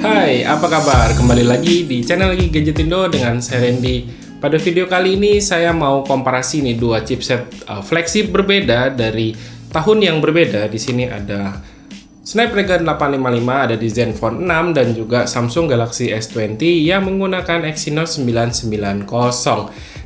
Hai, apa kabar? Kembali lagi di channel Gadgetindo dengan saya Randy. Pada video kali ini saya mau komparasi nih dua chipset flagship berbeda dari tahun yang berbeda. Di sini ada Snapdragon 855, ada di Zenfone 6 dan juga Samsung Galaxy S20 yang menggunakan Exynos 990.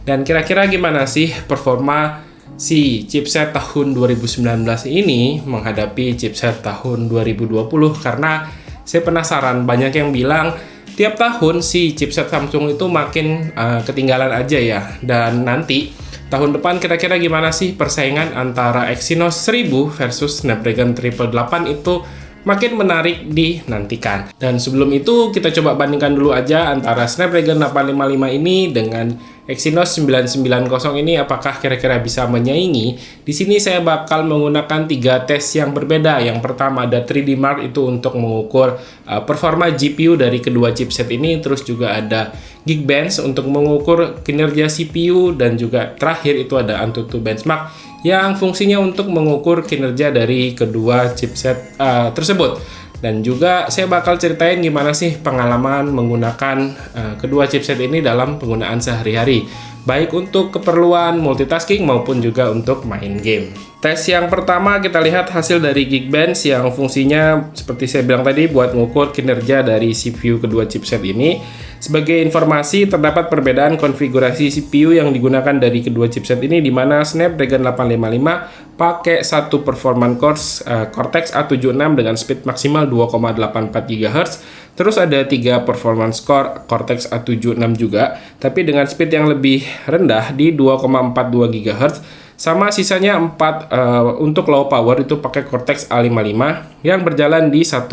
Dan kira-kira gimana sih performa si chipset tahun 2019 ini menghadapi chipset tahun 2020? Karena saya penasaran, banyak yang bilang tiap tahun si chipset Samsung itu makin ketinggalan aja ya. Dan nanti tahun depan kira-kira gimana sih persaingan antara Exynos 1000 versus Snapdragon 888 itu makin menarik dinantikan. Dan sebelum itu kita coba bandingkan dulu aja antara Snapdragon 855 ini dengan Exynos 990 ini, apakah kira-kira bisa menyaingi. Di sini saya bakal menggunakan 3 tes yang berbeda. Yang pertama ada 3D Mark, itu untuk mengukur performa GPU dari kedua chipset ini. Terus juga ada Geekbench untuk mengukur kinerja CPU, dan juga terakhir itu ada Antutu Benchmark yang fungsinya untuk mengukur kinerja dari kedua chipset tersebut. Dan juga saya bakal ceritain gimana sih pengalaman menggunakan kedua chipset ini dalam penggunaan sehari-hari, baik untuk keperluan multitasking maupun juga untuk main game. Tes yang pertama kita lihat hasil dari Geekbench yang fungsinya seperti saya bilang tadi buat mengukur kinerja dari CPU kedua chipset ini. Sebagai informasi, terdapat perbedaan konfigurasi CPU yang digunakan dari kedua chipset ini, di mana Snapdragon 855 pakai satu performance core Cortex A76 dengan speed maksimal 2,84 GHz. Terus ada 3 performance core Cortex A76 juga, tapi dengan speed yang lebih rendah di 2,42 GHz. Sama sisanya 4 untuk low power itu pakai Cortex A55 yang berjalan di 1,78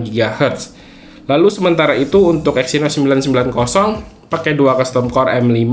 GHz. Lalu sementara itu untuk Exynos 990 pakai 2 custom core M5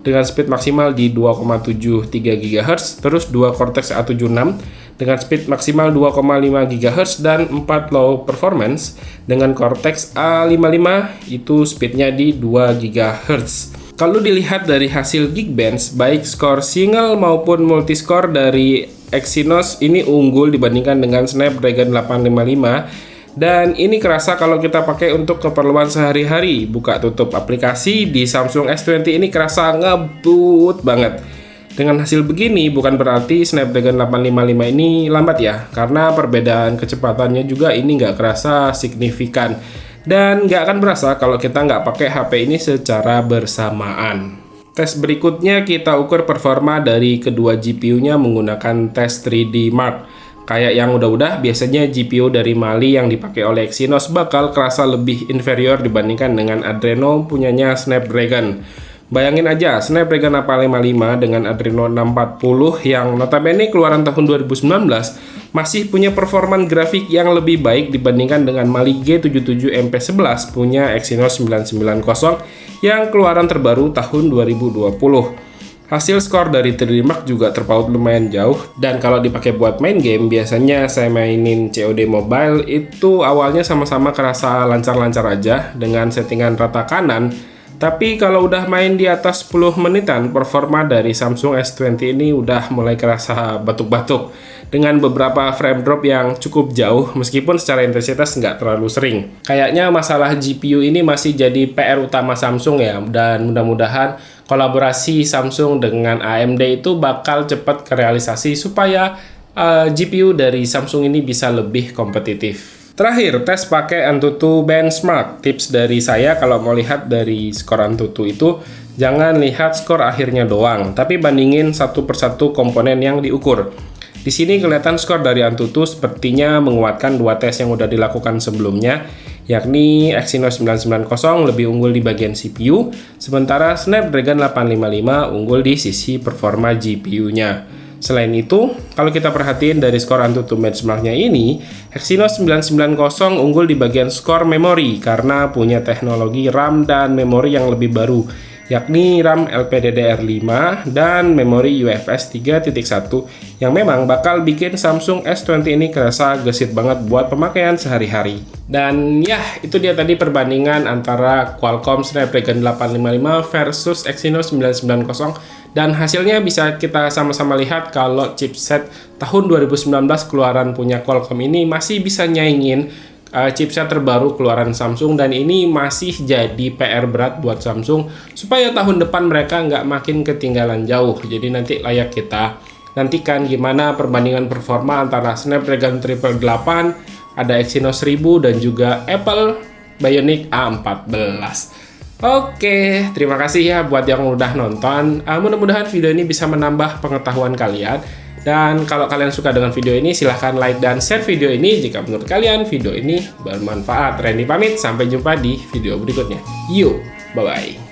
dengan speed maksimal di 2,73 GHz, terus 2 Cortex A76 dengan speed maksimal 2,5 GHz dan 4 low performance dengan Cortex A55 itu speednya di 2 GHz. Kalau dilihat dari hasil Geekbench, baik skor single maupun multiscore dari Exynos ini unggul dibandingkan dengan Snapdragon 855. Dan ini kerasa kalau kita pakai untuk keperluan sehari-hari, buka tutup aplikasi di Samsung S20 ini kerasa ngebut banget. Dengan hasil begini bukan berarti Snapdragon 855 ini lambat ya, karena perbedaan kecepatannya juga ini nggak kerasa signifikan. Dan nggak akan berasa kalau kita nggak pakai HP ini secara bersamaan. Tes berikutnya kita ukur performa dari kedua GPU-nya menggunakan tes 3D Mark. Kayak yang udah-udah, biasanya GPU dari Mali yang dipakai oleh Exynos bakal kerasa lebih inferior dibandingkan dengan Adreno punyanya Snapdragon. Bayangin aja, Snapdragon 855 dengan Adreno 640 yang notabene keluaran tahun 2019 masih punya performan grafik yang lebih baik dibandingkan dengan Mali G77 MP11 punya Exynos 990 yang keluaran terbaru tahun 2020. Hasil skor dari 3D Mark juga terpaut lumayan jauh, dan kalau dipakai buat main game, biasanya saya mainin COD Mobile itu awalnya sama-sama kerasa lancar-lancar aja dengan settingan rata kanan. Tapi kalau udah main di atas 10 menitan, performa dari Samsung S20 ini udah mulai kerasa batuk-batuk dengan beberapa frame drop yang cukup jauh meskipun secara intensitas nggak terlalu sering. Kayaknya masalah GPU ini masih jadi PR utama Samsung ya, dan mudah-mudahan kolaborasi Samsung dengan AMD itu bakal cepat kerealisasi supaya GPU dari Samsung ini bisa lebih kompetitif. Terakhir, tes pakai Antutu Benchmark. Tips dari saya kalau mau lihat dari skor Antutu itu, jangan lihat skor akhirnya doang, tapi bandingin satu persatu komponen yang diukur. Di sini kelihatan skor dari Antutu sepertinya menguatkan 2 tes yang udah dilakukan sebelumnya, yakni Exynos 990 lebih unggul di bagian CPU, sementara Snapdragon 855 unggul di sisi performa GPU-nya. Selain itu, kalau kita perhatiin dari skor Antutu benchmark-nya ini, Exynos 990 unggul di bagian skor memori karena punya teknologi RAM dan memori yang lebih baru, yakni RAM LPDDR5 dan memori UFS 3.1 yang memang bakal bikin Samsung S20 ini kerasa gesit banget buat pemakaian sehari-hari. Dan ya, itu dia tadi perbandingan antara Qualcomm Snapdragon 855 versus Exynos 990, dan hasilnya bisa kita sama-sama lihat kalau chipset tahun 2019 keluaran punya Qualcomm ini masih bisa nyaingin chipset terbaru keluaran Samsung, dan ini masih jadi PR berat buat Samsung supaya tahun depan mereka nggak makin ketinggalan jauh. Jadi nanti layak kita nantikan gimana perbandingan performa antara Snapdragon 888, ada Exynos 1000 dan juga Apple Bionic A14. Oke, terima kasih ya buat yang udah nonton. Mudah-mudahan video ini bisa menambah pengetahuan kalian. Dan kalau kalian suka dengan video ini, silahkan like dan share video ini jika menurut kalian video ini bermanfaat. Randy pamit, sampai jumpa di video berikutnya. Yuk, bye-bye.